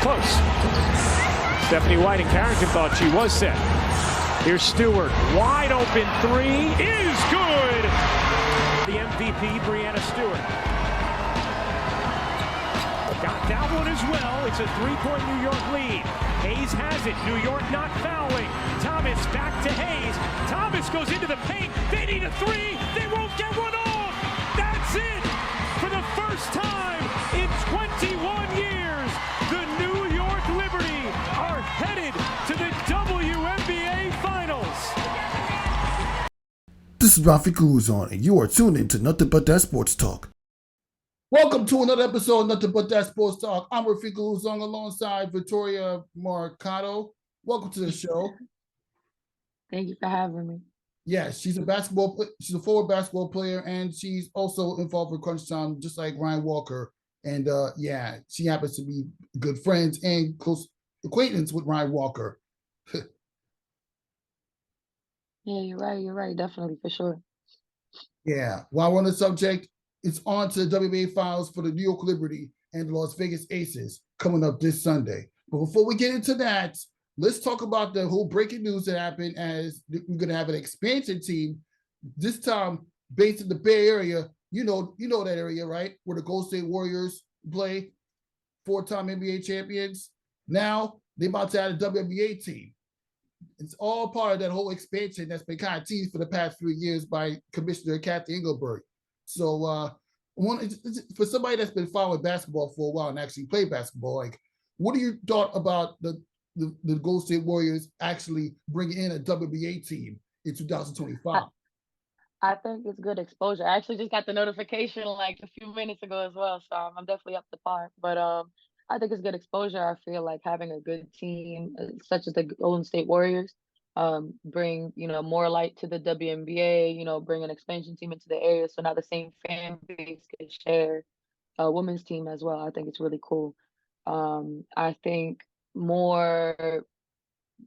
close. Stephanie White and Carrington thought she was set. Here's Stewart. Wide open three is good. The MVP, Brianna Stewart. Got that one as well. It's a 3-point New York lead. Hayes has it. New York not fouling. Thomas back to Hayes. Thomas goes into the paint. They need a three. They won't get one off. That's it. For the first time in 21 years, the New York Liberty are headed to the WNBA Finals. This is Rafi Guzon, and you are tuned in to Nothing But That Sports Talk. Welcome to another episode of Nothing But That Sports Talk. I'm Rafi Guzon alongside Victoria Mercado. Welcome to the show. Thank you for having me. Yes, she's a forward basketball player, and she's also involved with Crunch Time, just like Ryan Walker. And she happens to be good friends and close acquaintance with Ryan Walker. Yeah, you're right. Definitely, for sure. Yeah. While we're on the subject, it's on to the WNBA Finals for the New York Liberty and the Las Vegas Aces coming up this Sunday. But before we get into that, let's talk about the whole breaking news that happened as we're going to have an expansion team, this time based in the Bay Area. You know that area, right? Where the Golden State Warriors play, 4-time NBA champions. Now they're about to add a WNBA team. It's all part of that whole expansion that's been kind of teased for the past few years by Commissioner Kathy Engelberg. So for somebody that's been following basketball for a while and actually played basketball, like, what do you thought about the Golden State Warriors actually bringing in a WNBA team in 2025? I think it's good exposure. I actually just got the notification like a few minutes ago as well, so I'm definitely up to par. But I think it's good exposure. I feel like having a good team such as the Golden State Warriors bring more light to the WNBA. Bring an expansion team into the area, so now the same fan base can share a women's team as well. I think it's really cool. I think more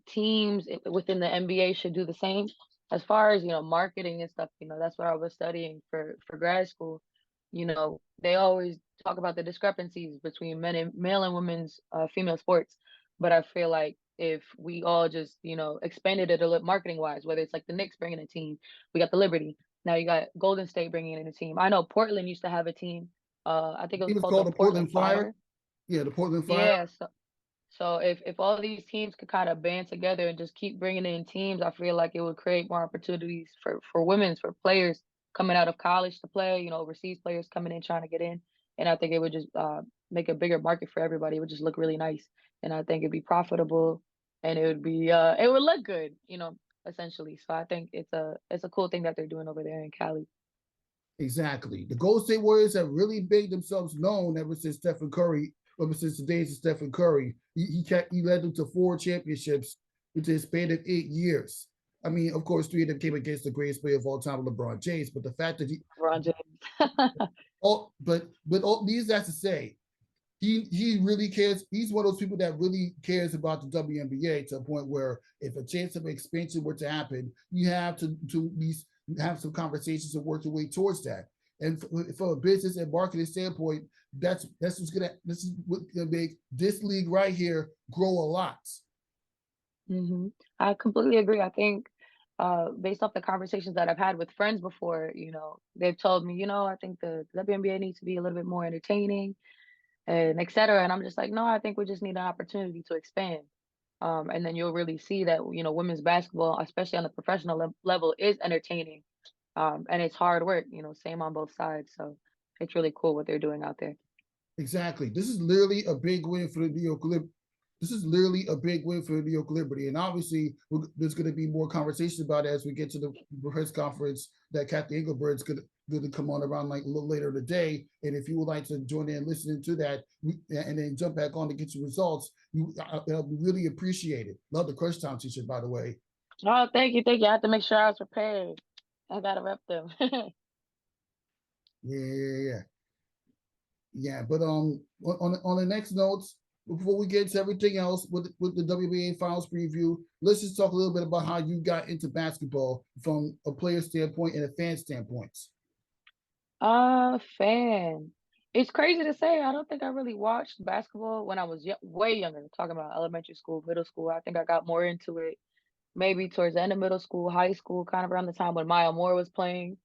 teams within the NBA should do the same. As far as marketing and stuff, that's what I was studying for grad school. They always talk about the discrepancies between male and women's female sports, but I feel like if we all just expanded it a little marketing wise, whether it's like the Knicks bringing a team, we got the Liberty, now you got Golden State bringing in a team. I know Portland used to have a team. I think it was called the Portland Fire. Yeah, the Portland Fire. Yeah, so if all these teams could kind of band together and just keep bringing in teams, I feel like it would create more opportunities for for players coming out of college to play, overseas players coming in trying to get in. And I think it would just make a bigger market for everybody. It would just look really nice. And I think it'd be profitable and it would look good, essentially. So I think it's a cool thing that they're doing over there in Cali. Exactly. The Golden State Warriors have really made themselves known ever since the days of Stephen Curry. He led them to 4 championships within a span of 8 years. I mean, of course, 3 of them came against the greatest player of all time, LeBron James. But the fact that LeBron James. all these has to say, he really cares. He's one of those people that really cares about the WNBA to a point where if a chance of expansion were to happen, you have to at least have some conversations and work your way towards that. And from a business and marketing standpoint, this is what's gonna make this league right here grow a lot. Mm-hmm. I completely agree. I think based off the conversations that I've had with friends before, they've told me, I think the WNBA needs to be a little bit more entertaining and et cetera. And I'm just like, no, I think we just need an opportunity to expand. And then you'll really see that, women's basketball, especially on the professional level, is entertaining. And it's hard work, same on both sides. So it's really cool what they're doing out there. Exactly. This is literally a big win for the New York Liberty. And obviously, there's going to be more conversation about it as we get to the press conference that Kathy Engelberg's going to come on around like a little later today. And if you would like to join in listening to that and then jump back on to get your results, I'll really appreciate it. Love the Crunch Time t-shirt, by the way. Oh, thank you. I have to make sure I was prepared. I got to rep them. Yeah. But on the next notes, before we get to everything else with the WNBA Finals preview, let's just talk a little bit about how you got into basketball from a player standpoint and a fan standpoint. Fan. It's crazy to say. I don't think I really watched basketball when I was way younger. Talking about elementary school, middle school. I think I got more into it maybe towards the end of middle school, high school, kind of around the time when Maya Moore was playing,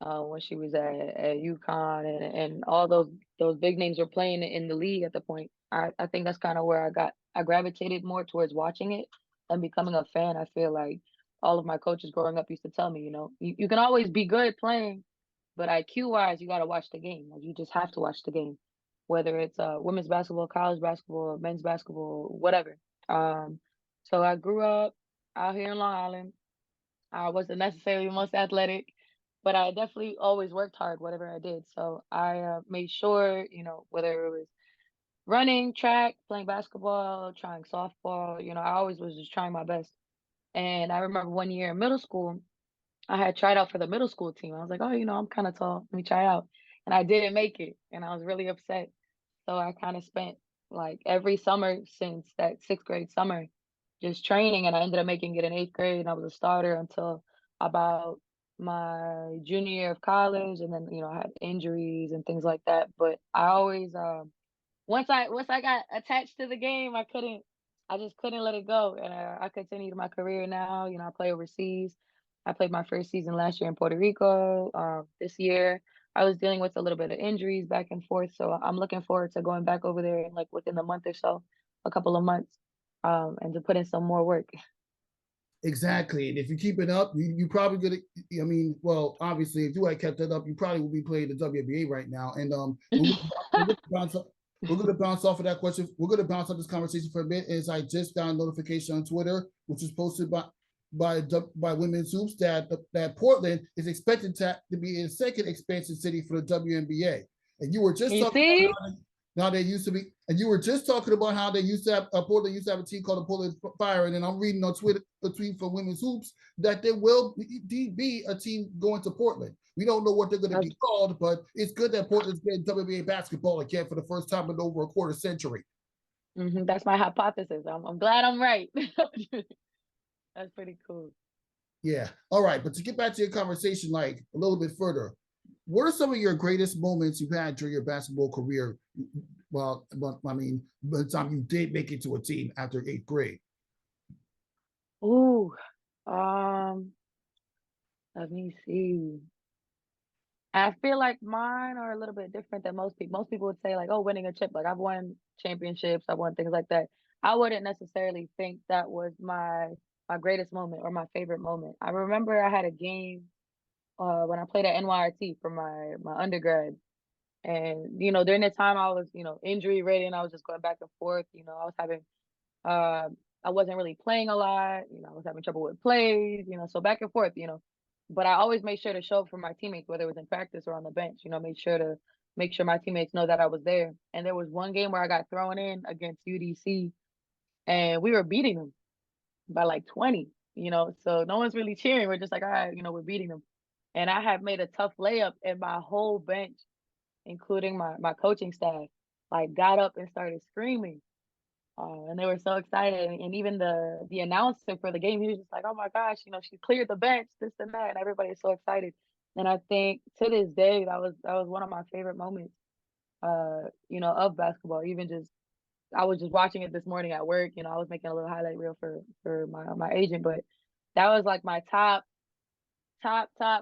when she was at UConn, and all those big names were playing in the league at the point. I think that's kind of where I gravitated more towards watching it and becoming a fan. I feel like all of my coaches growing up used to tell me, you can always be good playing, but IQ wise, you got to watch the game. Like you just have to watch the game, whether it's women's basketball, college basketball, men's basketball, whatever. Um, so I grew up out here in Long Island. I wasn't necessarily the most athletic, but I definitely always worked hard, whatever I did. So I made sure, whether it was running, track, playing basketball, trying softball, I always was just trying my best. And I remember one year in middle school, I had tried out for the middle school team. I was like, oh, I'm kind of tall. Let me try out. And I didn't make it. And I was really upset. So I kind of spent like every summer since that sixth grade summer just training. And I ended up making it in eighth grade. And I was a starter until about my junior year of college. And then, I had injuries and things like that. But I always, once I got attached to the game, I just couldn't let it go. And I continued my career now. I play overseas. I played my first season last year in Puerto Rico. This year I was dealing with a little bit of injuries back and forth. So I'm looking forward to going back over there in like within a month or so, a couple of months, and to put in some more work. Exactly. And if you keep it up, you probably gonna. I mean, well, obviously, if you had kept it up, you probably would be playing the WNBA right now. And we're gonna bounce up. We're gonna bounce off of that question. We're gonna bounce off this conversation for a bit. As I just got a notification on Twitter, which was posted by Women's Hoops, that Portland is expected to be a second expansion city for the WNBA. And you were just You talking about see? how they used to be, and you were just talking about how they used to have Portland used to have a team called the Portland Fire, and then I'm reading on Twitter a tweet from Women's Hoops that there will be a team going to Portland. We don't know what they're going to be called, but it's good that Portland's getting WNBA basketball again for the first time in over a quarter century. That's my hypothesis. I'm glad I'm right. That's pretty cool. Yeah. All right. But to get back to your conversation, like a little bit further, what are some of your greatest moments you've had during your basketball career? Well, I mean, by the time you did make it to a team after eighth grade. Ooh, um, let me see. I feel like mine are a little bit different than most people. Most people would say like, "Oh, winning a chip." Like I've won championships, I've won things like that. I wouldn't necessarily think that was my greatest moment or my favorite moment. I remember I had a game when I played at NYC for my undergrad, and during that time I was injury ridden. I was just going back and forth. I was having uh, I wasn't really playing a lot. I was having trouble with plays. So back and forth. But I always made sure to show up for my teammates, whether it was in practice or on the bench. Make sure my teammates know that I was there. And there was one game where I got thrown in against UDC, and we were beating them by like 20. So no one's really cheering. We're just like, all right, we're beating them. And I had made a tough layup, and my whole bench, including my coaching staff, like got up and started screaming. And they were so excited, and even the announcer for the game, he was just like, "Oh my gosh, she cleared the bench, this and that," and everybody's so excited. And I think to this day, that was one of my favorite moments, of basketball. Even just I was just watching it this morning at work. I was making a little highlight reel for my agent, but that was like my top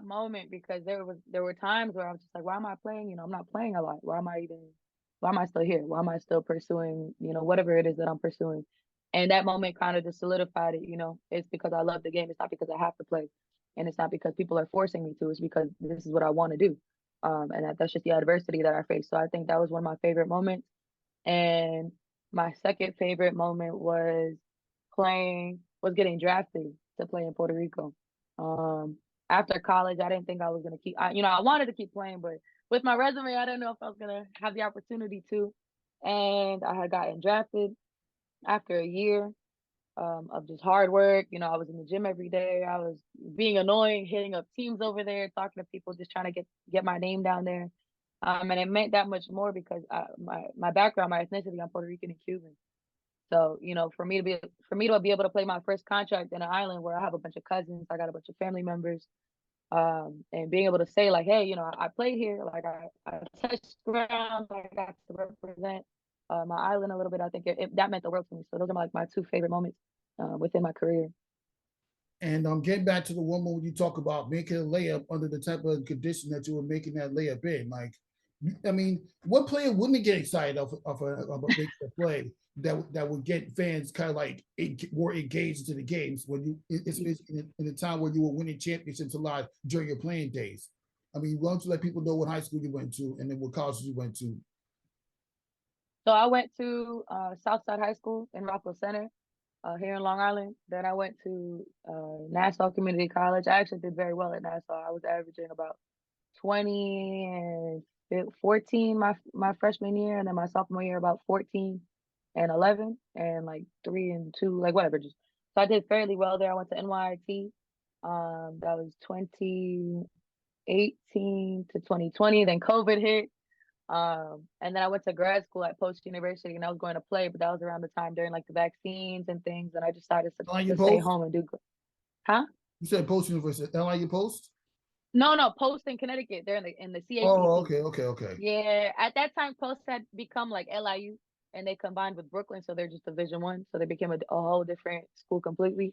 moment because there were times where I was just like, why am I playing? I'm not playing a lot. Why am I still here? Why am I still pursuing, whatever it is that I'm pursuing? And that moment kind of just solidified it. It's because I love the game. It's not because I have to play. And it's not because people are forcing me to. It's because this is what I want to do. And that's just the adversity that I face. So I think that was one of my favorite moments. And my second favorite moment was getting drafted to play in Puerto Rico. After college, I didn't think I was gonna I wanted to keep playing, but with my resume, I didn't know if I was gonna have the opportunity to. And I had gotten drafted after a year of just hard work. I was in the gym every day. I was being annoying, hitting up teams over there, talking to people, just trying to get my name down there. And it meant that much more because my background, my ethnicity, I'm Puerto Rican and Cuban. So, for me to be able to play my first contract in an island where I have a bunch of cousins, I got a bunch of family members, And being able to say like, hey, I played here, like I touched ground, I got to represent my island a little bit. I think that meant the world to me. So those are like my two favorite moments within my career. And getting back to the one moment you talk about making a layup under the type of condition that you were making that layup in, like, I mean, what player wouldn't get excited of a making a play that would get fans kind of like more engaged into the games when it's in the time where you were winning championships a lot during your playing days? I mean, why don't you let people know what high school you went to and then what college you went to? So I went to Southside High School in Rockville Center here in Long Island. Then I went to Nassau Community College. I actually did very well at Nassau. I was averaging about 20 and 14 my freshman year, and then my sophomore year about 14 and 11, and like 3 and 2, like whatever. Just so I did fairly well there. I went to NYT. That was 2018 to 2020. Then COVID hit. And then I went to grad school at Post University, and I was going to play, but that was around the time during like the vaccines and things, and I decided LIU to stay Post? home and do. Huh? You said Post University, LIU Post? No, Post in Connecticut. They're in the Oh, CACC. okay. Yeah, at that time, Post had become like LIU, and they combined with Brooklyn, so they're just Division 1. So they became a whole different school completely.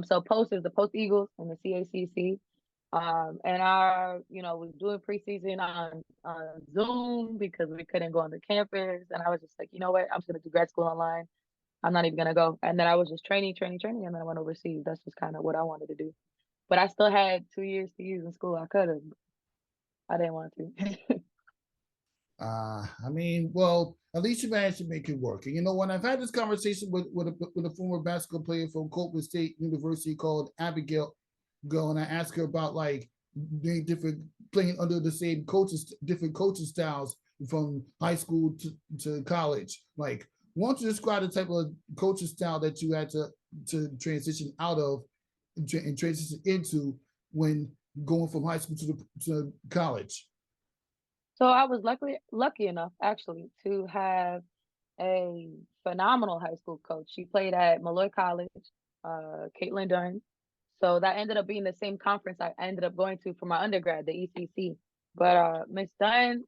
So Post is the Post Eagles and the CACC. And was doing preseason on Zoom because we couldn't go on the campus. And I was just like, you know what? I'm just gonna do grad school online. I'm not even gonna go. And then I was just training, and then I went overseas. That's just kind of what I wanted to do. But I still had 2 years to use in school. I could have. I didn't want to. I mean, well, at least you managed to make it work. And you know, when I've had this conversation with a former basketball player from Copeland State University called Abigail, and I asked her about like being different, playing under the same coaches, different coaching styles from high school to college. Like, why don't you describe the type of coaching style that you had to transition out of and transition into when going from high school to college? So I was lucky enough actually to have a phenomenal high school coach. She played at Malloy College, Caitlin Dunn. So that ended up being the same conference I ended up going to for my undergrad, the ECC. But Miss Dunn,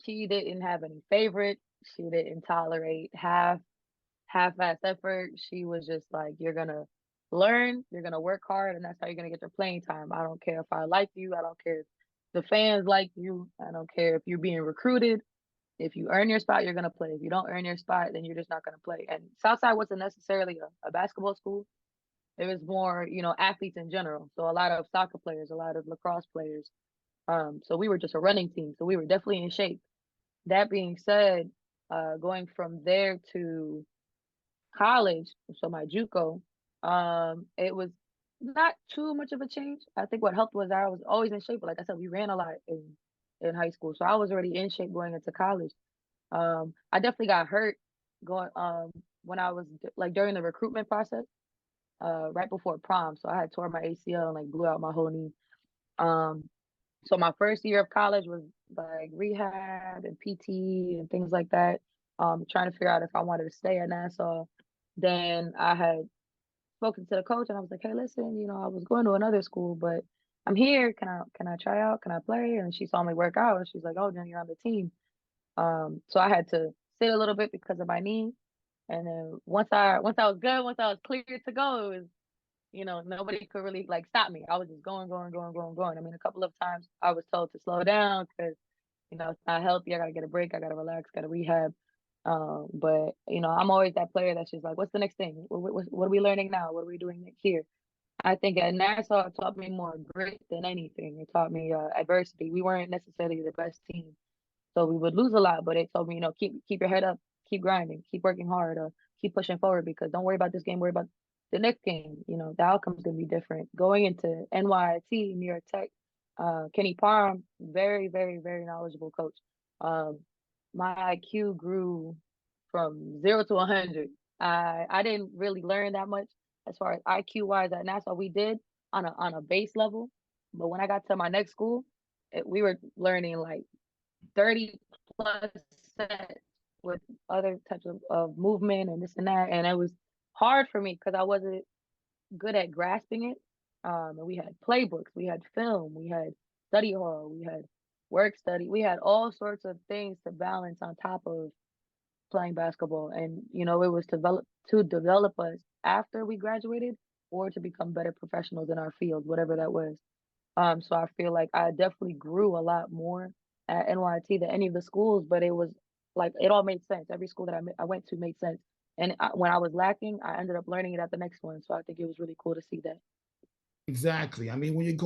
she didn't have any favorites. She didn't tolerate half-ass effort. She was just like, you're gonna learn, you're gonna work hard, and that's how you're gonna get your playing time. I don't care if I like you. I don't care if the fans like you. I don't care if you're being recruited. If you earn your spot, you're gonna play. If you don't earn your spot, then you're just not gonna play. And Southside wasn't necessarily a basketball school. It was more, athletes in general. So a lot of soccer players, a lot of lacrosse players. So we were just a running team. So we were definitely in shape. That being said, going from there to college, so my JUCO, it was not too much of a change. I think what helped was I was always in shape. But like I said, we ran a lot in high school, so I was already in shape going into college. I definitely got hurt going when I was like during the recruitment process, right before prom. So I had tore my ACL and like blew out my whole knee. Um, so my first year of college was like rehab and PT and things like that. Trying to figure out if I wanted to stay at Nassau. Then I had spoken to the coach and I was like, hey, listen, I was going to another school, but I'm here. Can I try out? Can I play? And she saw me work out and she's like, oh, then you're on the team. So I had to sit a little bit because of my knee. And then once I was cleared to go, it was, nobody could really like stop me. I was just going. I mean, a couple of times I was told to slow down because, it's not healthy. I gotta get a break. I gotta relax. Gotta rehab. But I'm always that player that's just like, what's the next thing? What are we learning now? What are we doing here? I think at Nassau it taught me more grit than anything. It taught me adversity. We weren't necessarily the best team, so we would lose a lot. But it told me, keep your head up, keep grinding, keep working hard, keep pushing forward because don't worry about this game, worry about the next game. The outcome's gonna be different. Going into NYT, New York Tech, Kenny Parham, very, very, very knowledgeable coach. My IQ grew from 0 to 100. I didn't really learn that much as far as IQ wise at Nassau. We did on a base level, but when I got to my next school, we were learning like 30 plus sets with other types of movement and this and that, and it was hard for me because I wasn't good at grasping it. And we had playbooks, we had film, we had study hall, we had work study, we had all sorts of things to balance on top of playing basketball. And it was to develop us after we graduated or to become better professionals in our field, whatever that was. So I feel like I definitely grew a lot more at NYT than any of the schools, but it was like it all made sense. Every school that I went to made sense. And when I was lacking, I ended up learning it at the next one. So I think it was really cool to see that. Exactly. I mean, when you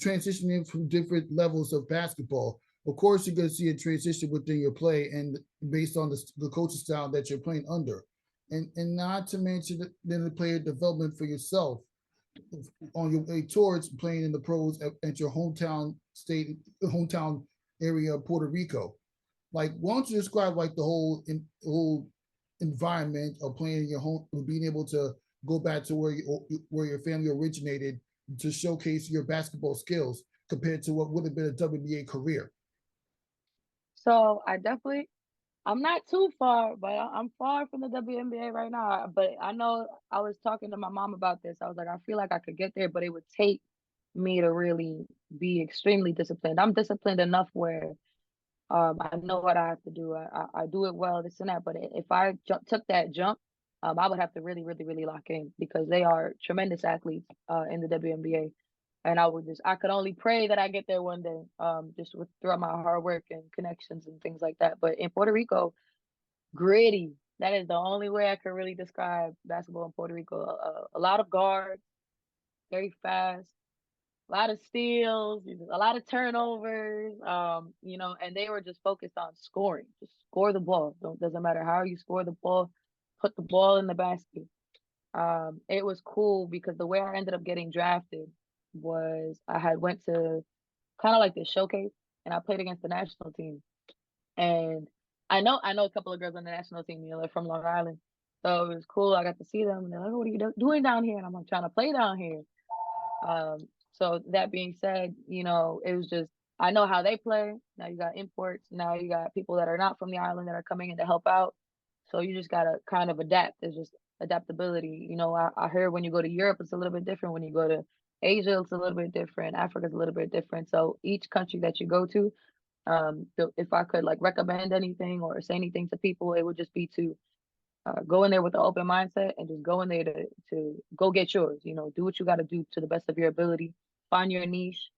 transition in from different levels of basketball, of course you're going to see a transition within your play and based on the coaching style that you're playing under, and not to mention then the player development for yourself on your way towards playing in the pros at your hometown area of Puerto Rico. Like, why don't you describe like the whole environment of playing in your home, being able to go back to where your family originated to showcase your basketball skills compared to what would have been a WNBA career. So I'm not too far, but I'm far from the WNBA right now. But I know I was talking to my mom about this. I was like, I feel like I could get there, but it would take me to really be extremely disciplined. I'm disciplined enough where I know what I have to do. I do it well, this and that. But if I took that jump, I would have to really, really, really lock in because they are tremendous athletes in the WNBA. And I could only pray that I get there one day, just throughout my hard work and connections and things like that. But in Puerto Rico, gritty. That is the only way I could really describe basketball in Puerto Rico. A lot of guards, very fast, a lot of steals, a lot of turnovers, and they were just focused on scoring. Just score the ball. Doesn't matter how you score the ball, put the ball in the basket. It was cool because the way I ended up getting drafted was I had went to kind of like this showcase and I played against the national team. And I know a couple of girls on the national team, they're from Long Island. So it was cool. I got to see them and they're like, "What are you doing down here?" And I'm like, "Trying to play down here." Um, so that being said, it was just I know how they play. Now you got imports. Now you got people that are not from the island that are coming in to help out. So you just gotta kind of adapt. There's just adaptability. I heard when you go to Europe, it's a little bit different. When you go to Asia, it's a little bit different. Africa's a little bit different. So each country that you go to, if I could like recommend anything or say anything to people, it would just be to go in there with an open mindset and just go in there to go get yours. Do what you got to do to the best of your ability. Find your niche.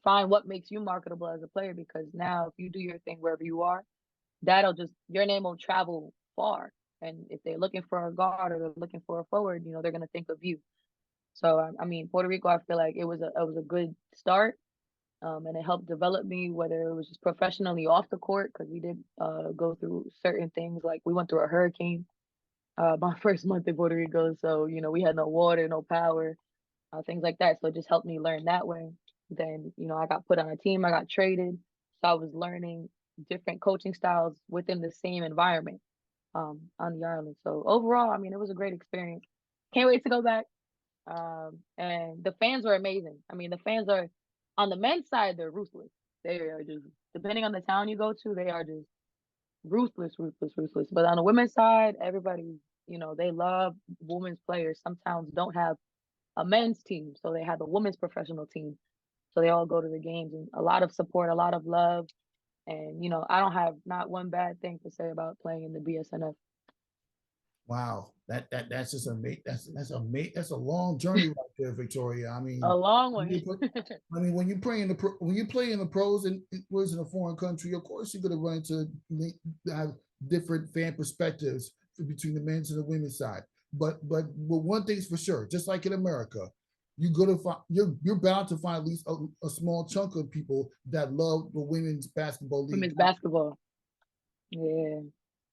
Find what makes you marketable as a player. Because now, if you do your thing wherever you are, your name will travel far. And if they're looking for a guard or they're looking for a forward, they're gonna think of you. So I mean, Puerto Rico, I feel like it was a good start. And it helped develop me, whether it was just professionally off the court, because we did go through certain things. Like we went through a hurricane my first month in Puerto Rico. So, we had no water, no power, things like that. So it just helped me learn that way. Then, I got put on a team, I got traded. So I was learning different coaching styles within the same environment on the island. So overall, I mean, it was a great experience. Can't wait to go back. And the fans were amazing. I mean, the fans are on the men's side, they're ruthless. They are just, depending on the town you go to, they are just ruthless, ruthless, ruthless. But on the women's side, everybody, they love women's players. Some towns don't have a men's team, so they have a women's professional team. So they all go to the games and a lot of support, a lot of love. And, I don't have not one bad thing to say about playing in the BSNF. Wow, that's just amazing. That's a long journey right there, Victoria. I A mean, long one. when you play when you play in the pros and it was in a foreign country, of course you're going to run into have different fan perspectives between the men's and the women's side. But one thing's for sure, just like in America, you're bound to find at least a small chunk of people that love the women's basketball league. Women's basketball. Yeah.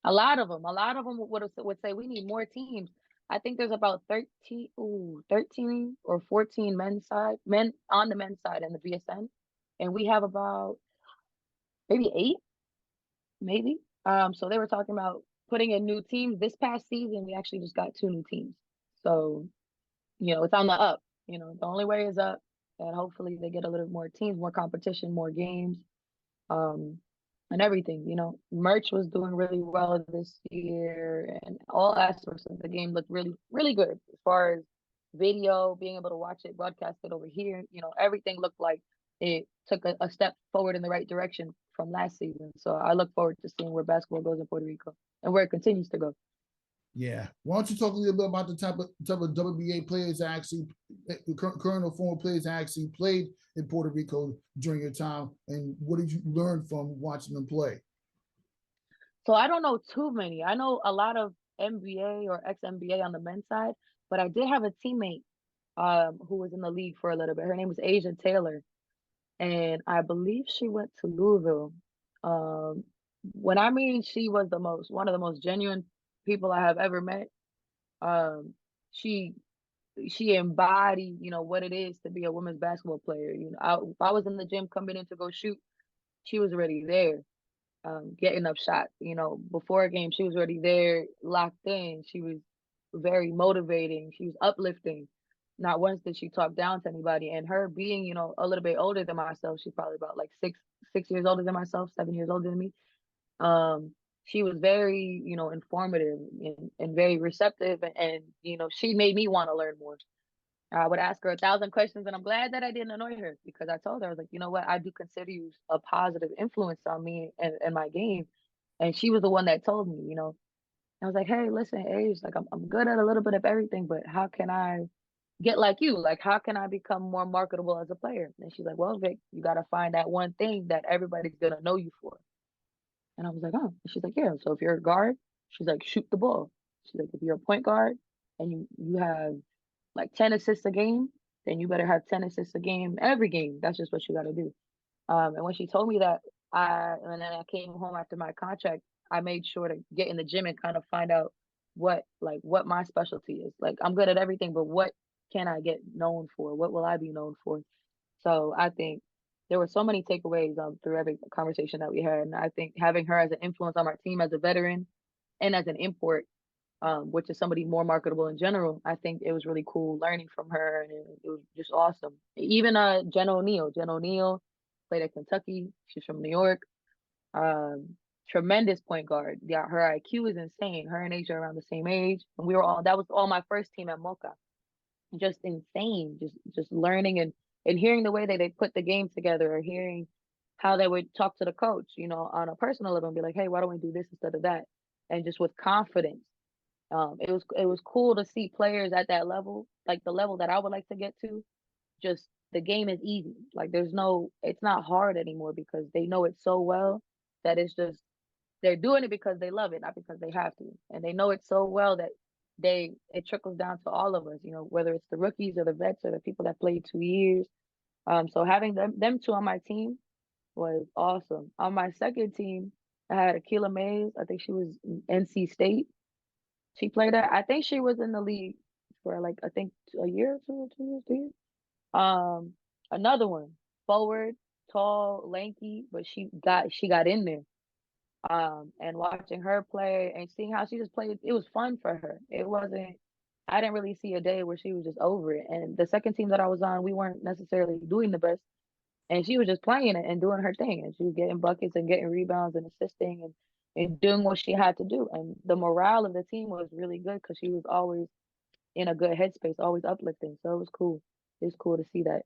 A lot of them would say we need more teams. I think there's about 13 or 14 men on the men's side in the BSN. And we have about maybe 8, maybe. So they were talking about putting in new teams. This past season, we actually just got 2 new teams. So, it's on the up. The only way is up. And hopefully they get a little more teams, more competition, more games. And everything, merch was doing really well this year and all aspects of the game looked really, really good as far as, video, being able to watch it broadcasted over here, everything looked like it took a step forward in the right direction from last season. So I look forward to seeing where basketball goes in Puerto Rico and where it continues to go. Yeah. Why don't you talk a little bit about the type of WNBA players that actually, current or former players that actually played in Puerto Rico during your time, and what did you learn from watching them play? So I don't know too many. I know a lot of NBA or ex-NBA on the men's side, but I did have a teammate who was in the league for a little bit. Her name was Asia Taylor, and I believe she went to Louisville. Um, when I mean she was one of the most genuine people I have ever met. Um, she she embodied, what it is to be a women's basketball player. If I was in the gym coming in to go shoot, she was already there, getting up shots. Before a game, she was already there, locked in. She was very motivating. She was uplifting. Not once did she talk down to anybody. And her being, a little bit older than myself, she's probably about like 6 years older than myself, 7 years older than me. She was very, informative and very receptive, and she made me want to learn more. I would ask her 1,000 questions, and I'm glad that I didn't annoy her, because I told her, I was like, you know what, I do consider you a positive influence on me and my game. And she was the one that told me, I was like, hey, listen, Age, like I'm good at a little bit of everything, but how can I get like you? Like, how can I become more marketable as a player? And she's like, well, Vic, you got to find that one thing that everybody's gonna know you for. And I was like, oh. And she's like, yeah. So if you're a guard, she's like, shoot the ball. She's like, if you're a point guard and you have like 10 assists a game, then you better have 10 assists a game every game. That's just what you got to do. And when she told me that, and then I came home after my contract, I made sure to get in the gym and kind of find out what my specialty is. Like, I'm good at everything, but what can I get known for? What will I be known for? So I think there were so many takeaways through every conversation that we had. And I think having her as an influence on our team as a veteran and as an import, which is somebody more marketable in general, I think it was really cool learning from her, and it was just awesome. Even Jen O'Neal played at Kentucky. She's from New York. Tremendous point guard. Yeah, her IQ is insane. Her and Asia are around the same age, and that was all my first team at Mocha. Just insane. Just learning and hearing the way that they put the game together, or hearing how they would talk to the coach, on a personal level, and be like, hey, why don't we do this instead of that? And just with confidence. It was cool to see players at that level, like the level that I would like to get to. Just the game is easy. Like, it's not hard anymore, because they know it so well that it's just they're doing it because they love it, not because they have to. And they know it so well that it trickles down to all of us, whether it's the rookies or the vets or the people that played 2 years. So having them two on my team was awesome. On my second team, I had Akila Mays. I think she was NC State. She played at, I think she was in the league for like, I think a year or 2 years, 2 years. Another one, forward, tall, lanky, but she got in there. And watching her play and seeing how she just played, it was fun for her. I didn't really see a day where she was just over it. And the second team that I was on, we weren't necessarily doing the best, and she was just playing it and doing her thing, and she was getting buckets and getting rebounds and assisting and doing what she had to do. And the morale of the team was really good, because she was always in a good headspace, always uplifting. So it was cool. It's cool to see that.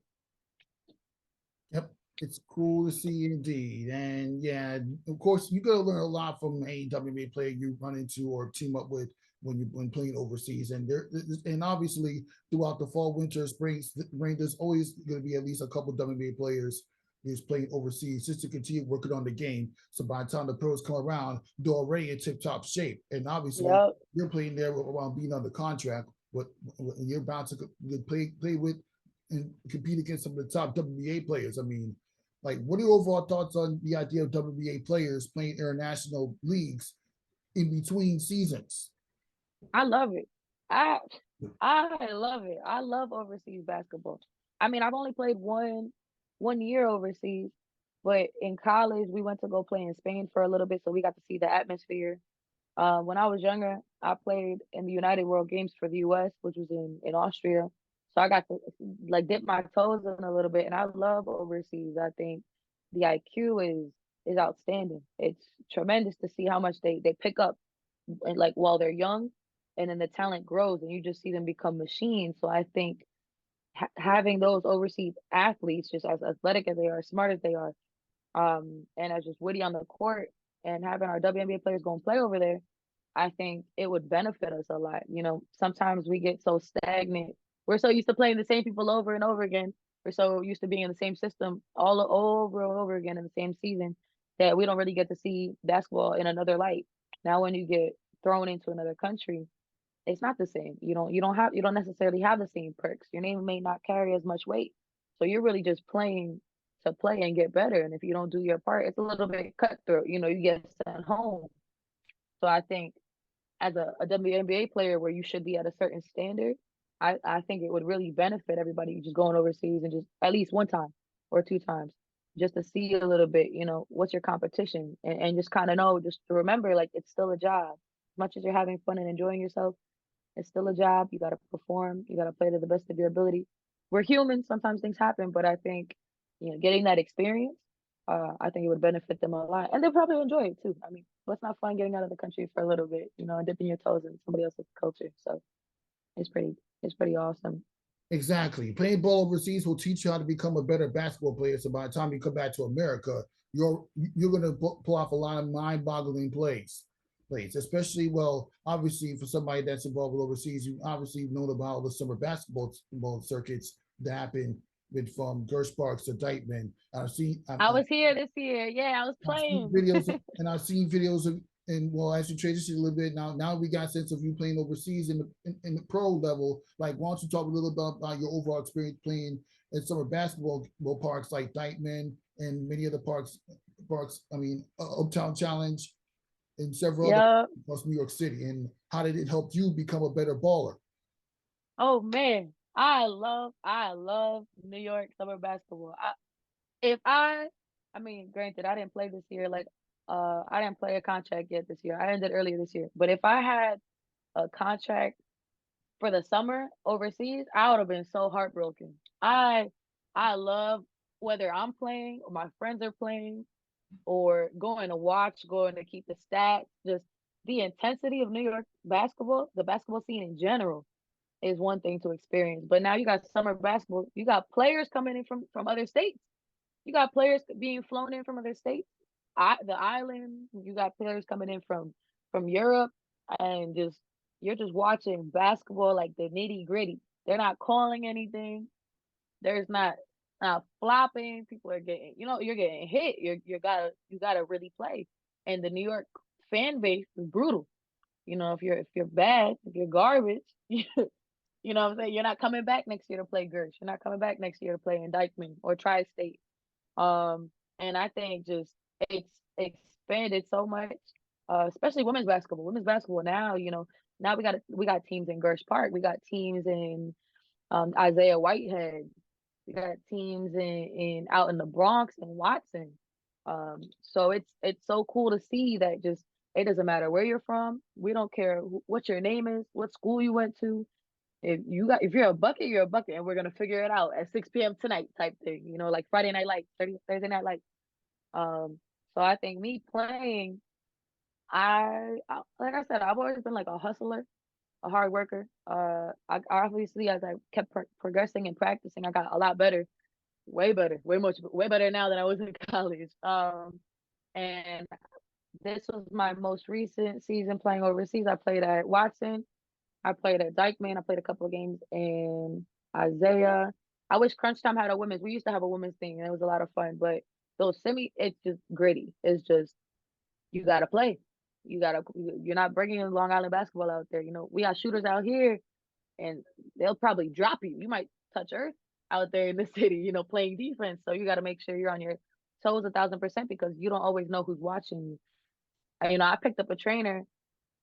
Yep, it's cool to see indeed. And yeah, of course, you got to learn a lot from a WNBA player you run into or team up with when playing overseas. And obviously throughout the fall, winter, spring, there's always going to be at least a couple WNBA players who's playing overseas just to continue working on the game. So by the time the pros come around, they're already in tip-top shape. And obviously, Yep. you're playing there around being under contract. What you're about to play with and compete against some of the top WNBA players. I mean, like, what are your overall thoughts on the idea of WNBA players playing international leagues in between seasons? I love it. I I love it. I love overseas basketball. I mean, I've only played one year overseas, but in college we went to go play in Spain for a little bit, so we got to see the atmosphere. When I was younger, I played in the United World Games for the U.S., which was in Austria. So I got to like dip my toes in a little bit, and I love overseas. I think the IQ is outstanding. It's tremendous to see how much they pick up, and like while they're young, and then the talent grows, and you just see them become machines. So I think having those overseas athletes, just as athletic as they are, smart as they are, and as just witty on the court, and having our WNBA players go and play over there, I think it would benefit us a lot. You know, sometimes we get so stagnant. We're so used to playing the same people over and over again. We're so used to being in the same system all over and over again in the same season that we don't really get to see basketball in another light. Now, when you get thrown into another country, it's not the same. You don't necessarily have the same perks. Your name may not carry as much weight. So you're really just playing to play and get better. And if you don't do your part, it's a little bit cutthroat. You know, you get sent home. So I think as a WNBA player where you should be at a certain standard, I think it would really benefit everybody just going overseas and just at least one time or two times just to see a little bit, you know, what's your competition and just kind of know, just to remember like it's still a job. As much as you're having fun and enjoying yourself, it's still a job. You got to perform. You got to play to the best of your ability. We're human. Sometimes things happen, but I think, you know, getting that experience, I think it would benefit them a lot, and they'll probably enjoy it too. I mean, what's not fun getting out of the country for a little bit, you know, and dipping your toes in somebody else's culture. So it's pretty awesome. Exactly. Playing ball overseas will teach you how to become a better basketball player. So by the time you come back to America, you're going to pull off a lot of mind-boggling plays, especially, well, obviously for somebody that's involved with overseas, you obviously known about all the summer basketball circuits that happen with from Gersh Parks to Dykeman. I was here this year. Yeah, I was I've seen playing. videos and I've seen videos of, and well, as you transition a little bit now we got a sense of you playing overseas in the pro level. Like, why don't you talk a little bit about your overall experience playing at summer basketball parks like Dykeman and many other parks. I mean, Uptown Challenge and several other Yeah. across New York City, and how did it help you become a better baller? Oh man, I love New York summer basketball. If I mean, granted, I didn't play this year. Like, I didn't play a contract yet this year. I ended earlier this year. But if I had a contract for the summer overseas, I would have been so heartbroken. I love whether I'm playing or my friends are playing or going to watch, going to keep the stats, just the intensity of New York basketball, the basketball scene in general is one thing to experience. But now you got summer basketball, you got players coming in from other states. You got players being flown in from other states. The island, you got players coming in from Europe, and just you're just watching basketball like the nitty gritty. They're not calling anything. There's not flopping. People are getting, you know, you're getting hit. You gotta really play. And the New York fan base is brutal. You know, if you're bad, if you're garbage, you know what I'm saying? You're not coming back next year to play Gersh. You're not coming back next year to play in Dykeman or Tri-State. And I think just it's expanded so much, especially women's basketball. Women's basketball now, you know, now we got teams in Gersh Park. We got teams in Isaiah Whitehead. We got teams in out in the Bronx and Watson. So it's so cool to see that just it doesn't matter where you're from. We don't care what your name is, what school you went to. If you're a bucket, you're a bucket, and we're gonna figure it out at 6 p.m. tonight type thing. You know, like Friday Night Lights, Thursday Night Lights. So I think me playing, I like I said, I've always been like a hustler, a hard worker. I obviously as I kept progressing and practicing, I got a lot better, way better, way better now than I was in college. And this was my most recent season playing overseas. I played at Watson. I played at Dykeman. I played a couple of games in Isaiah. I wish Crunch Time had a women's. We used to have a women's thing, and it was a lot of fun. But it's just gritty. It's just you gotta play. You're not bringing Long Island basketball out there. You know, we got shooters out here, and they'll probably drop you. You might touch earth out there in the city. You know, playing defense. So you got to make sure you're on your toes 1,000% because you don't always know who's watching you. And, you know, I picked up a trainer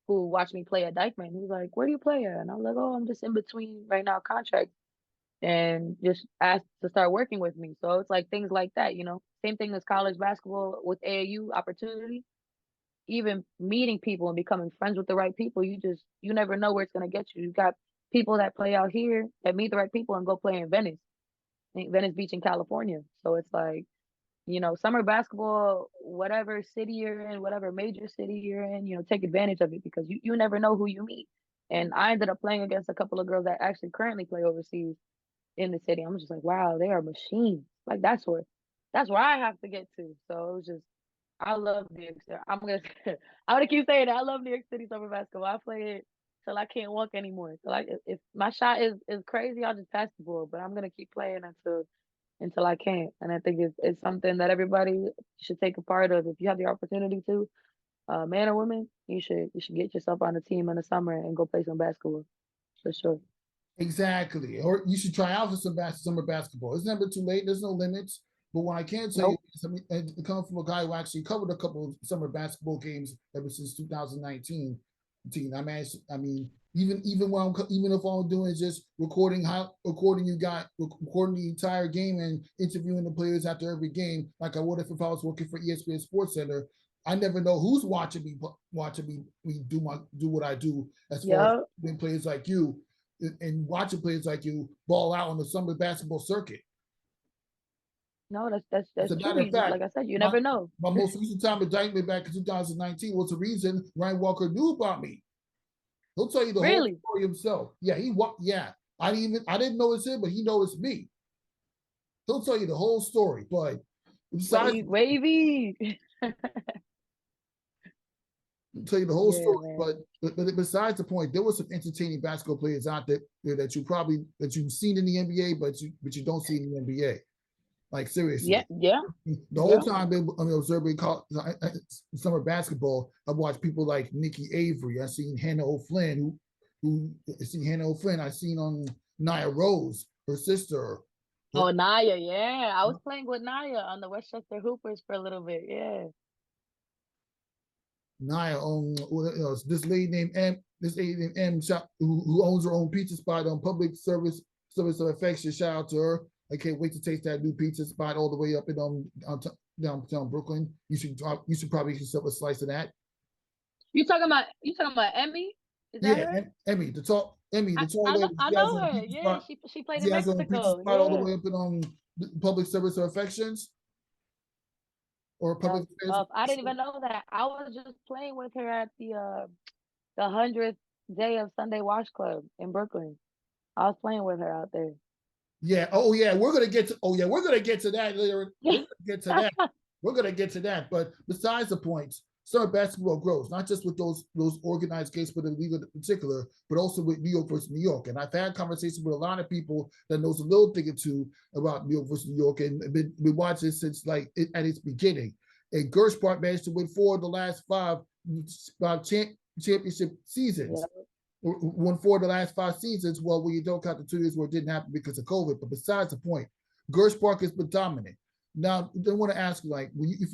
who watched me play at Dykeman. He was like, "Where do you play at?" And I was like, "Oh, I'm just in between right now contracts," and just asked to start working with me. So it's like things like that, you know. Same thing as college basketball with AAU opportunity. Even meeting people and becoming friends with the right people, you never know where it's gonna get you. You got people that play out here that meet the right people and go play in Venice Beach in California. So it's like, you know, summer basketball, whatever city you're in, whatever major city you're in, you know, take advantage of it because you never know who you meet. And I ended up playing against a couple of girls that actually currently play overseas in the city. I'm just like, wow, they are machines. Like that's where I have to get to. So it was just I love New York City. I'm gonna keep saying that. I love New York City summer basketball. I play it till I can't walk anymore. So like if my shot is crazy, I'll just pass the ball. But I'm gonna keep playing until I can't. And I think it's something that everybody should take a part of. If you have the opportunity to, man or woman, you should get yourself on a team in the summer and go play some basketball for sure. Exactly. Or you should try out for some summer basketball. It's never too late. There's no limits. But what I can tell you Nope. is, I mean, and it comes from a guy who actually covered a couple of summer basketball games ever since 2019. I mean, even if all I'm doing is just recording recording the entire game and interviewing the players after every game, like I would if I was working for ESPN Sports Center. I never know who's watching me do what I do as far as Yeah. being players like you and watching players like you ball out on the summer basketball circuit. No, As that's a matter true. of fact, Like I said, you my, never know. my most recent time indictment back in 2019 was the reason Ryan Walker knew about me. He'll tell you the whole Really? story himself. Yeah. I didn't know it's him, but he knows it's me. He'll tell you the whole story. But besides, Wavy. he'll tell you the whole Yeah, story. man. But besides the point, there were some entertaining basketball players out there that you've seen in the NBA, but you don't see in the NBA. Like Yeah, seriously, yeah, the whole yeah. time I'm observing summer basketball, I've watched people like Nikki Avery. I've seen Hannah O'Flynn, who I seen Hannah O'Flynn. I've seen Nia Rose, her sister. Oh, Naya, yeah. I was playing with Naya on the Westchester Hoopers for a little bit. Yeah. Nia, this lady named M. This lady named M. Who owns her own pizza spot on Public Service of Affection. Shout out to her. I can't wait to taste that new pizza spot all the way up in downtown Brooklyn. You should probably get yourself a slice of that. You talking about Emmy? Is that Yeah, her? The tall lady. I She has know her own her. pizza Yeah, spot. she played She in has her own pizza Mexico. spot all the Yeah. way up in Public Service of Affections or Public That's Affairs. tough. I didn't even know that. I was just playing with her at the 100th day of Sunday Wash Club in Brooklyn. I was playing with her out there. Yeah. Oh yeah. We're gonna get to. Oh yeah. We're gonna get to that later. We're gonna get to that. We're gonna get to that. But besides the points, summer basketball grows not just with those organized games for the league in particular, but also with New York versus New York. And I've had conversations with a lot of people that knows a little thing or two about New York versus New York, and been watching since at its beginning. And Gersh Park managed to win 4 of the last 5 championship seasons. Yeah. Won 4 of the last 5 seasons. Well, when you don't count the 2 years where it didn't happen because of COVID. But besides the point, Gersh Park has been dominant. Now, I want to ask you, like, if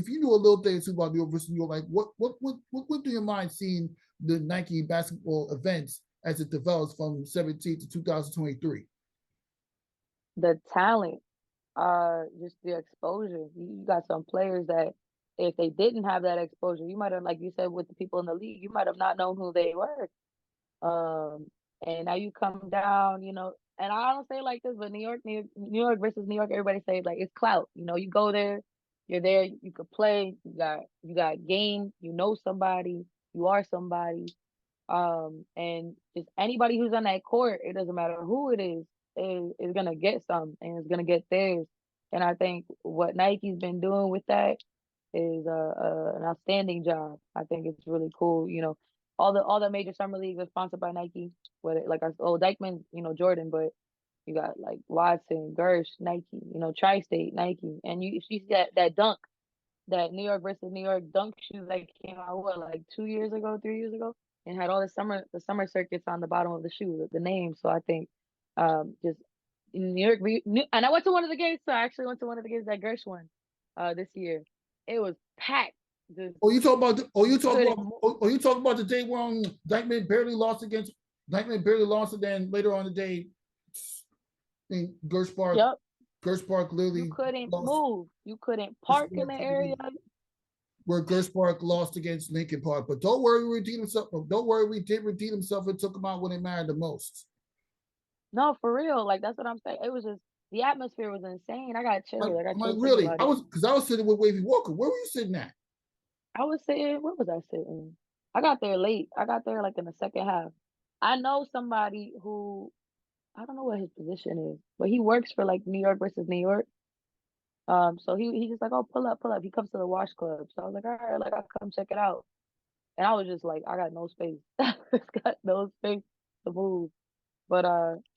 you knew a little thing about New York versus New York, like, what do you mind seeing the Nike basketball events as it develops from 17 to 2023? The talent, just the exposure. You got some players that if they didn't have that exposure, you might have, like you said, with the people in the league, you might have not known who they were. And now you come down, and I don't say it like this, but New York versus New York, everybody say like it's clout. You go there, you're there, you could play, you got game, somebody, you are somebody. And just anybody who's on that court, it doesn't matter who it is gonna get some and is gonna get theirs. And I think what Nike's been doing with that is an outstanding job. I think it's really cool. All the major summer leagues are sponsored by Nike. Whether like our Dykeman, Jordan, but you got like Watson, Gersh, Nike, Tri-State, Nike, and you see that dunk, that New York versus New York dunk shoe that came out like 2 years ago, 3 years ago, and had all the summer circuits on the bottom of the shoe, the name. So I think just in New York, and I went to one of the games. So I actually went to one of the games that Gersh won this year. It was packed. You talk about the day when Dykeman barely lost, and then later on the day, Gersh Park. Yep. Gersh Park literally You couldn't lost, move. You couldn't park in the area. where Gersh Park lost against Lincoln Park. But don't worry, we redeemed himself. Don't worry, we did redeem himself and took him out when it mattered the most. No, for real. Like that's what I'm saying. It was just the atmosphere was insane. I got chills. I got chills thinking really? about I it. was sitting with Wavy Walker. Where were you sitting at? I was sitting. Where was I sitting? I got there late. I got there like in the second half. I know somebody who I don't know what his position is, but he works for like New York versus New York. So he just like, oh, pull up, pull up. He comes to the wash club. So I was like, all right, like I'll come check it out. And I was just like, I got no space. I just got no space to move. But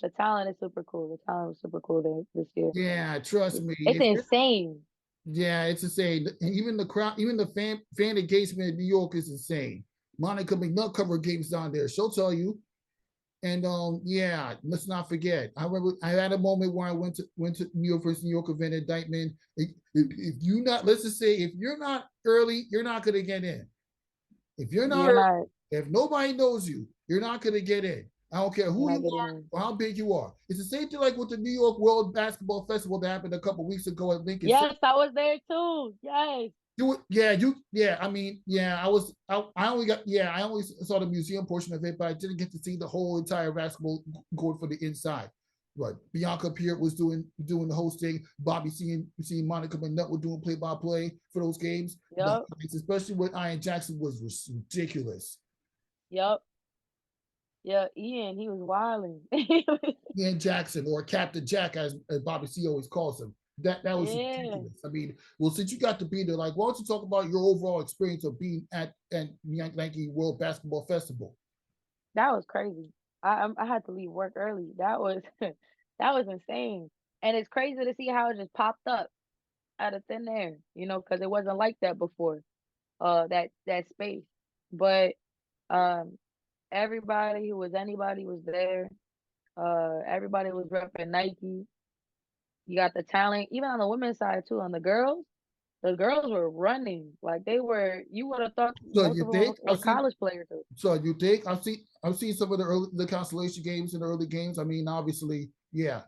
the talent is super cool. The talent was super cool this year. Yeah, trust me. It's insane. Yeah, it's insane. Even the crowd, even the fan engagement in New York is insane. Monica McNutt covered games down there. She'll tell you. And yeah, let's not forget. I remember I had a moment where I went to New York versus New York event at Dykeman. If you not, let's just say, if you're not early, you're not gonna get in. If you're not, You're not. if nobody knows you, you're not gonna get in. I don't care who You're you not getting are in. or how big you are. It's the same thing like with the New York World Basketball Festival that happened a couple weeks ago at Lincoln Center. Yes, I was there too. Yes. I mean, yeah, I only got, yeah, I only saw the museum portion of it, but I didn't get to see the whole entire basketball court for the inside. But Bianca Pierre was doing the hosting. Bobby seeing Monica McNutt were doing play-by-play for those games. Yep. Especially with Ian Jackson was ridiculous. Yep. Yeah, Ian, he was wilding. Ian Jackson, or Captain Jack, as Bobby C always calls him. That was Yeah. ridiculous. I mean, well, since you got to be there, like, why don't you talk about your overall experience of being at Yankee World Basketball Festival? That was crazy. I had to leave work early. That was that was insane. And it's crazy to see how it just popped up out of thin air, because it wasn't like that before. That space. But um everybody who was anybody was there. Everybody was repping Nike. You got the talent, even on the women's side too. On the girls were running like they were. You would have thought So most you of them think were college players. Too. So you think I've seen some of the consolation games and the early games. I mean, obviously, yeah.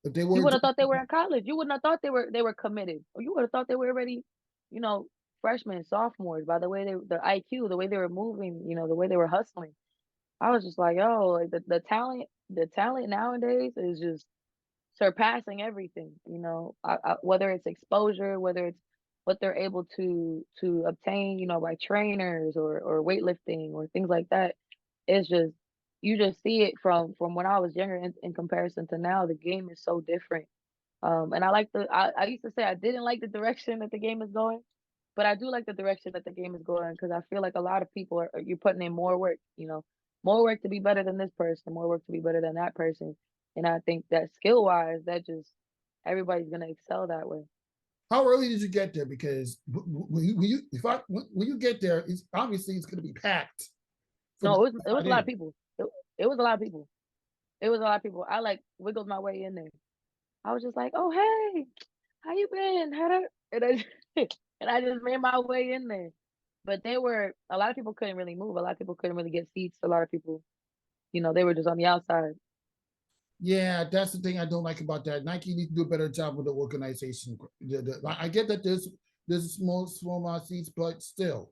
If they You were, would have thought they were in college. You wouldn't have thought they were committed, or you would have thought they were already, you know, freshmen, sophomores. By the way their IQ, the way they were moving, the way they were hustling. I was just like, oh, like the talent nowadays is just surpassing everything. Whether it's exposure, whether it's what they're able to obtain, by trainers or weightlifting or things like that. It's just you just see it from when I was younger in comparison to now. The game is so different. And I used to say I didn't like the direction that the game is going, but I do like the direction that the game is going because I feel like a lot of people you're putting in more work, more work to be better than this person, more work to be better than that person. And I think that skill wise, that just everybody's gonna excel that way. how early did you get there? Because when you get there, it's obviously it's going to be packed. No, it was a lot of people. It was a lot of people. It was a lot of people. I like wiggled my way in there. I was just like, "Oh hey, how you been? And I and I just made my way in there. But a lot of people couldn't really move. A lot of people couldn't really get seats. A lot of people, they were just on the outside. Yeah, that's the thing I don't like about that. Nike needs to do a better job with the organization. I get that there's a small amount of seats, but still,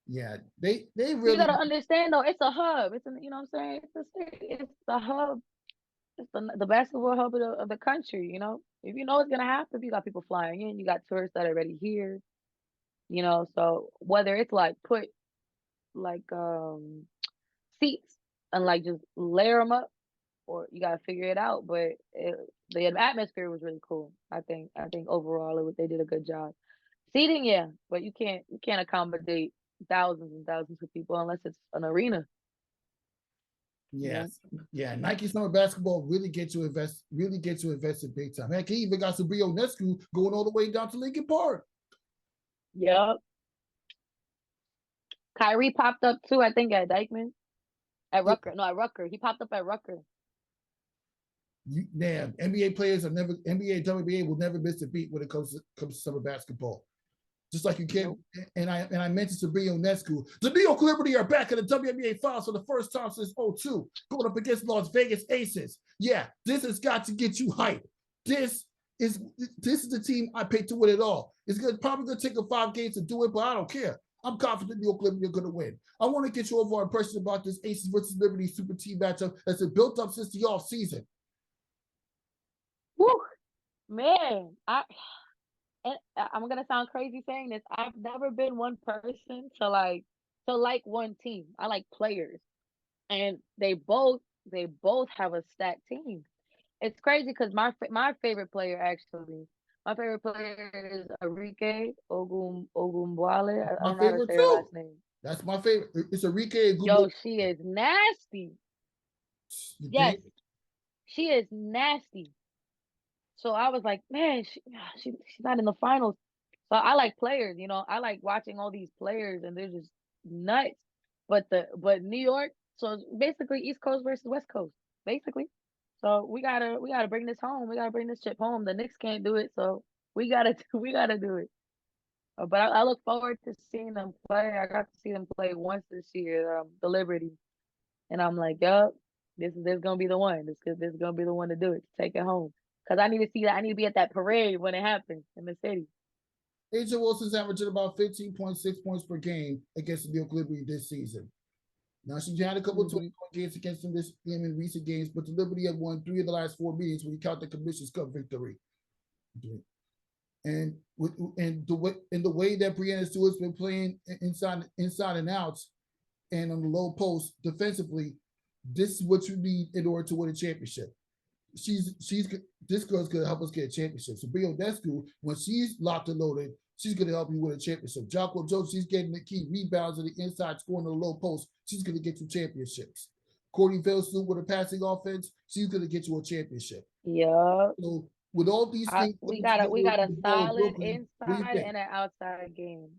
yeah, they You really, gotta understand though, it's a hub. You know what I'm saying? It's the hub. It's the basketball hub of the country. If you know it's gonna happen, you got people flying in. You got tourists that are already here. So whether it's like put like seats and like just layer them up, or you gotta figure it out. But the atmosphere was really cool. I think overall they did a good job. Seating, yeah, but you can't accommodate thousands and thousands of people unless it's an arena. yes, yeah. Nike Summer Basketball really gets you invested big time. Heck, he even got Sabrina Ionescu going all the way down to Lincoln Park. Yep. Kyrie popped up too, I think at Dykeman. At Rucker. No, at Rucker. He popped up at Rucker. NBA players are never NBA WNBA will never miss a beat when it comes to summer basketball. Just like you can't, nope. and I mentioned Sabrina Ionescu. The New York Liberty are back in the WNBA Finals for the first time since 2002, going up against Las Vegas Aces. Yeah, this has got to get you hyped. This is the team I picked to win it all. It's probably gonna take them 5 games to do it, but I don't care. I'm confident New York Liberty are going to win. I want to get your overall impression about this Aces versus Liberty super team matchup that's been built up since the off season. Woo, man! I'm gonna sound crazy saying this. I've never been one person to like like one team. I like players, and they both have a stacked team. It's crazy because my favorite player actually, my favorite player is Arike Ogunbowale. I My don't know how to favorite say her too. last name. That's my favorite. It's Enrique Gubo. Yo, she is nasty. You Yes, think? she is nasty. So I was like, man, she's not in the finals. So I like players, I like watching all these players and they're just nuts. But New York, so it's basically East Coast versus West Coast, basically. So we gotta bring this home. We gotta bring this chip home. The Knicks can't do it, so we gotta do it. But I look forward to seeing them play. I got to see them play once this year, the Liberty, and I'm like, yup, this gonna be the one. This gonna be the one to do it, to take it home. Cause I need to see that. I need to be at that parade when it happens in the city. Asia Wilson's averaging about 15.6 points per game against the New York Liberty this season. Now, she's had a couple of Hmm 20-point games against them this game in recent games, but the Liberty have won 3 of the last 4 meetings when you count the Commission's Cup victory. And the way that Breanna Stewart's been playing inside and outs and on the low post defensively, this is what you need in order to win a championship. She's this girl's gonna help us get a championship. So Brio Descu, when she's locked and loaded, she's gonna help you win a championship. Jocko Jones, she's getting the key rebounds on the inside, scoring on the low post. She's gonna get you championships. Courtney Velsu with a passing offense, she's gonna get you a championship. Yeah, So with all these things we coming got a together we in got a the ball in solid Brooklyn, what do you inside think? and an outside game.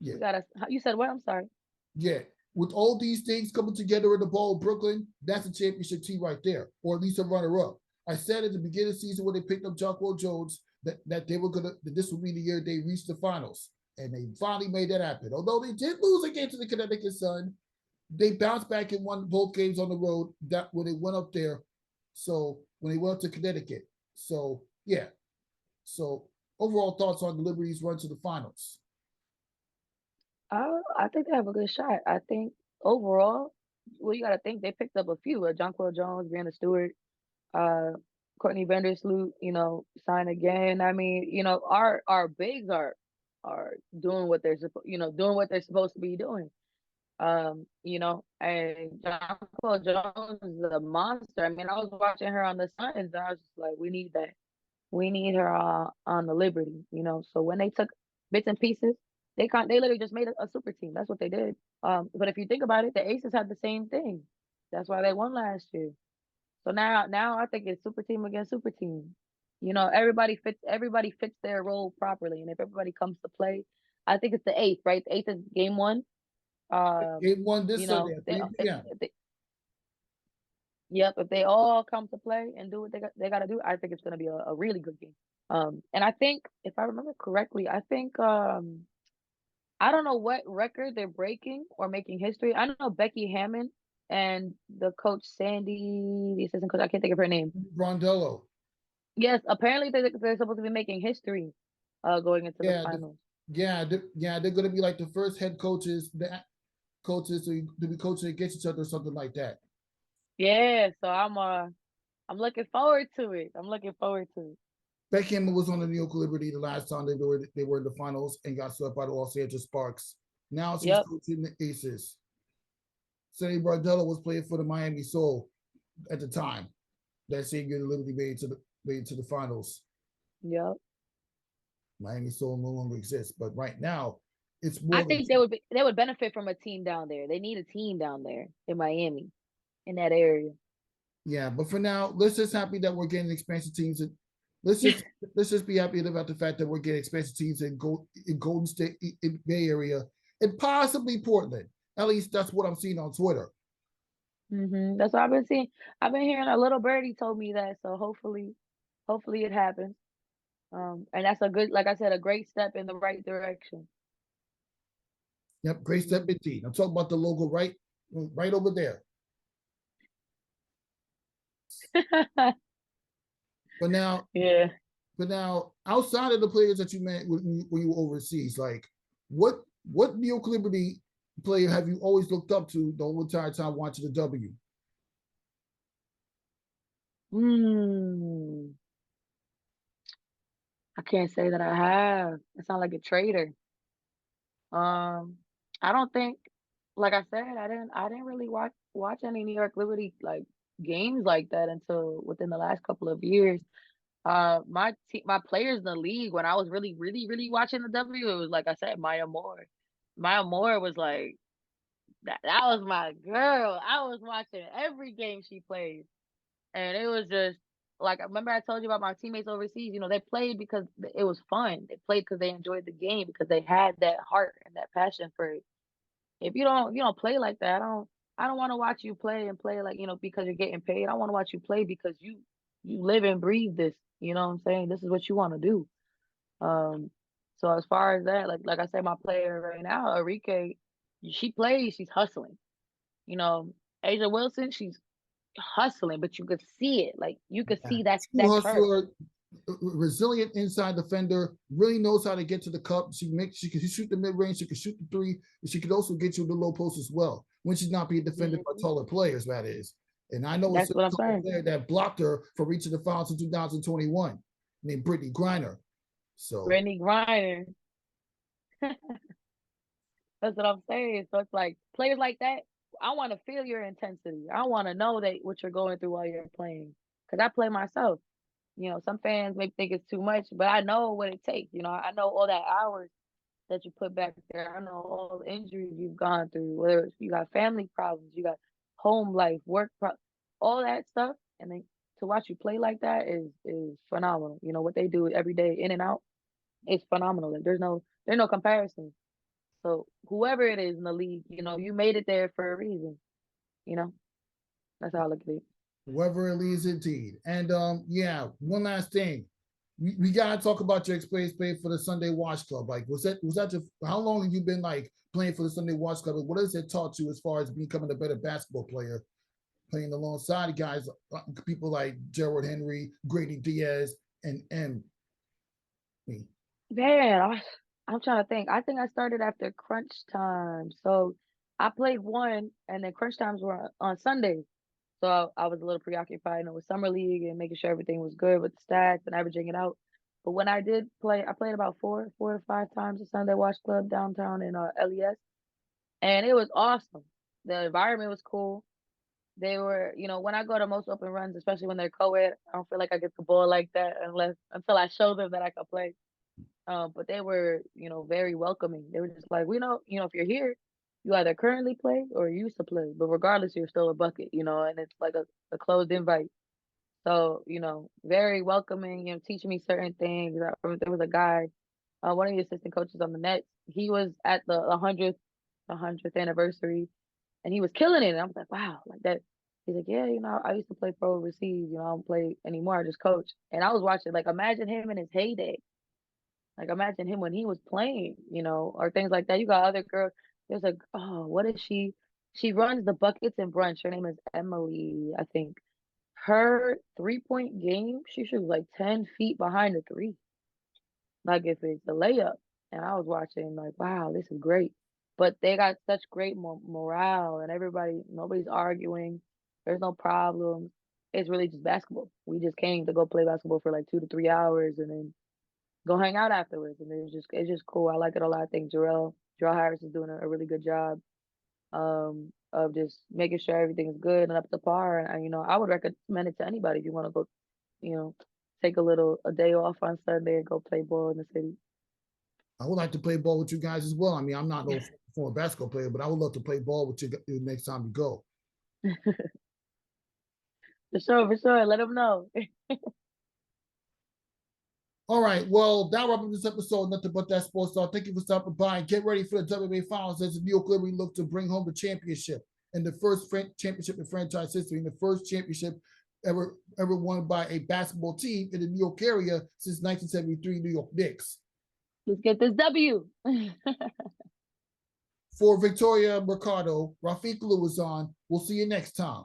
Yeah, We got a. You said what? I'm sorry. yeah. With all these things coming together in the ball in Brooklyn, that's a championship team right there, or at least a runner-up. I said at the beginning of the season when they picked up Jocko Jones that they were that this would be the year they reached the finals, and they finally made that happen. Although they did lose again to the Connecticut Sun, they bounced back and won both games on the road. That when they went up there, so when they went up to Connecticut, so yeah. So overall thoughts on the Liberty's run to the finals? I think they have a good shot. I think overall, well, you got to think they picked up a few. Jonquel Jones, Brianna Stewart, uh, Courtney Vandersloot, sign again. I mean, our bigs are doing what they're doing what they're supposed to be doing. And Jonquel Jones is a monster. I mean, I was watching her on the Suns, and I was just like, we need that. We need her on the Liberty. So when they took bits and pieces, they literally just made a super team. That's what they did. But if you think about it, the Aces had the same thing. That's why they won last year. So now I think it's super team against super team. Everybody fits their role properly, and if everybody comes to play, I think it's the eighth, right? The eighth is game one. They won this You Sunday know, at they 3 p.m. yep, if they all come to play and do what they got to do, I think it's going to be a really good game. And I think if I remember correctly, I think I don't know what record they're breaking or making history. I don't know Becky Hammond and the coach Sandy, the assistant coach. I can't think of her name. Rondello. Yes, apparently they're supposed to be making history, going into the Yeah, finals. they're going to be like the first head coaches, the coaches to be coaching against each other or something like that. Yeah, so I'm looking forward to it. I'm looking forward to it. Becky Hammond was on the New York Liberty the last time they were in the finals and got swept by the Los Angeles Sparks. Now she's Yep, coaching the Aces. Sonny Bardello was playing for the Miami Soul at the time. That same year, the Liberty made it to the finals. yep. Miami Soul no longer exists, but right now, it's I more than think they would benefit from a team down there. They need a team down there in Miami, in that area. yeah. But for now, let's just happy that we're getting expansion teams, and let's just let's just be happy about the fact that we're getting expansion teams in Golden State, in Bay Area, and possibly Portland. At least that's what I'm seeing on Twitter. That's what I've been seeing. I've been hearing a little birdie told me that, so hopefully it happens. And that's a good, like I said, a great step in the right direction. Yep, great step Mhm. indeed. I'm talking about the logo right over there. But now, Yeah. outside of the players that you met when you were overseas, like what New York Liberty player have you always looked up to the whole entire time watching the W? Hmm. I can't say that I have. I sound like a traitor. Um, I don't think. like I said, I didn't really watch any New York Liberty like games like that until within the last couple of years. My players in the league when I was really watching the W, it was like I said, Maya Moore. Maya Moore was like that was my girl. I was watching every game she played. And it was just like I remember I told you about my teammates overseas, they played because it was fun. They played because they enjoyed the game because they had that heart and that passion for it. If you don't play like that, I don't want to watch you play and play like, because you're getting paid. I want to watch you play because you live and breathe this, you know what I'm saying? This is what you want to do. Um so as far as that, like I said, my player right now, Enrique, she plays, she's hustling. You know, Asia Wilson, she's hustling, but you could see it. Like you could Yeah. see True that's her. hustler, resilient inside defender, really knows how to get to the cup. She can shoot the mid range, she can shoot the three, and she can also get you the low post as well when she's not being defended by Mhm. taller players. That is, and I know it's That's a what I'm taller saying. player that blocked her from reaching the finals in 2021, named Brittany Griner. So Brittany Griner. That's what I'm saying. So it's like players like that, I want to feel your intensity. I want to know that what you're going through while you're playing. Cause I play myself. Some fans may think it's too much, but I know what it takes. I know all that hours that you put back there. I know all the injuries you've gone through, whether it's you got family problems, you got home life, all that stuff. And then to watch you play like that is phenomenal. What they do every day in and out, it's phenomenal. Like there's no comparison. So whoever it is in the league, you made it there for a reason. You know, that's how I look at it. whoever it leads, indeed. And yeah, one last thing. We gotta talk about your experience playing for the Sunday Watch Club. Like, was that your, how long have you been like playing for the Sunday Watch Club? And what has it taught you as far as becoming a better basketball player, playing alongside guys, people like Gerald Henry, Grady Diaz, and me? Man, I'm trying to think. I think I started after crunch time. So I played one, and then crunch times were on Sundays. So I was a little preoccupied, with summer league and making sure everything was good with the stats and averaging it out. But when I did play, I played about four to five times at Sunday Watch Club downtown in LES, and it was awesome. The environment was cool. They were, when I go to most open runs, especially when they're co-ed, I don't feel like I get the ball like that until I show them that I can play. But they were, very welcoming. They were just like, we know, if you're here, you either currently play or you used to play, but regardless, you're still a bucket, and it's like a closed invite. So, very welcoming, teaching me certain things. I remember there was a guy, one of the assistant coaches on the Nets. He was at the hundredth anniversary, and he was killing it. And I was like, wow, like that. He's like, yeah, I used to play pro overseas. I don't play anymore. I just coach. And I was watching, like, imagine him in his heyday. Like imagine him when he was playing, or things like that. You got other girls. There's like, oh, what is she? She runs the buckets and brunch. Her name is Emily, I think. Her 3-point game, she shoots like 10 feet behind the three. Like if it's a layup. And I was watching like, wow, this is great. But they got such great morale and nobody's arguing. There's no problems. It's really just basketball. We just came to go play basketball for like 2 to 3 hours and then go hang out afterwards. And it's just cool. I like it a lot. I think Jarrell Harris is doing a really good job of just making sure everything is good and up to par. And I would recommend it to anybody if you want to go, take a day off on Sunday and go play ball in the city. I would like to play ball with you guys as well. I mean, I'm not no former basketball player, but I would love to play ball with you next time you go. For sure. Let them know. All right. Well, that wraps up this episode. Nothing but that sports talk. Thank you for stopping by and get ready for the WNBA Finals as the New York Liberty look to bring home the championship and the first championship in franchise history and the first championship ever won by a basketball team in the New York area since 1973 New York Knicks. Let's get this W. For Victoria Mercado, Rafiq Lewis on. We'll see you next time.